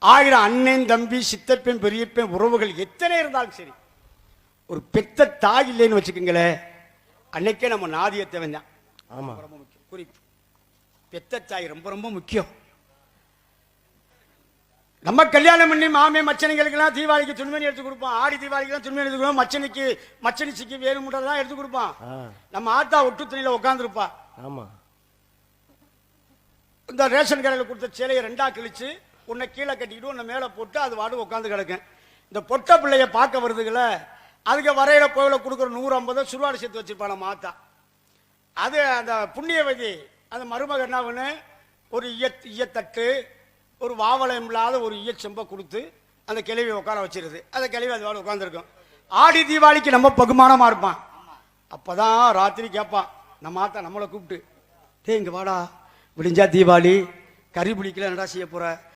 ஆயிரம் அண்ணன் தம்பி சித்தப்பன் பெரியப்பன் உறவுகள் எத்தனை இருந்தாலும் சரி, ஒரு பெத்த தாய் இல்லைன்னு வச்சுக்கோங்களேன், அன்னைக்கே நம்ம நாதியத்தை வேண்டாம். ஆமா, ரொம்ப முக்கியம். குறிப்பு, பெத்த தாய் ரொம்ப ரொம்ப முக்கியம். நம்ம கல்யாணம் பண்ணி மாமே மச்சனைகளுக்கெல்லாம் தீபாவளிக்கு துணிமணி எடுத்து கொடுப்போம், ஆடி தீபாவளிக்கு துணிமணி எடுத்து கொடுப்போம், மச்சனிச்சிக்கு வேறு முட்டை எடுத்து கொடுப்பான். நம்ம ஆத்தா ஒட்டு துணியில உட்காந்துருப்பா. ஆமா, இந்த ரேஷன் கடையில் கொடுத்த சேலையை ரெண்டா கிழிச்சு உன்னை கீழே கட்டிக்கிட்டு உன்னை மேலே போட்டு அது வாடு உட்காந்து கிடக்கும். இந்த பொட்டை பிள்ளைய பார்க்க வருதுங்கள, அதுக்கு வரையில போயில கொடுக்குற 150 சுருவாடு சேர்த்து வச்சிருப்பான் நம்ம ஆத்தா. அது அந்த புண்ணியவதி அந்த மருமக என்ன ஒரு ஈயத்தட்டு, ஒரு வாவலம் இல்லாத ஒரு ஈயச்செம்பை கொடுத்து அந்த கிழவியை உட்கார வச்சிருது. அந்த கிழவி அது வாடு உட்காந்துருக்கும். ஆடி தீபாவளிக்கு நம்ம பகுமானமா இருப்பான். அப்பதான் ராத்திரி கேட்பான் நம்ம ஆத்தா நம்மளை கூப்பிட்டு, டே இங்க வாடா, விடிஞ்சா தீபாவளி, கறி பிடிக்கல என்னடா செய்ய போற,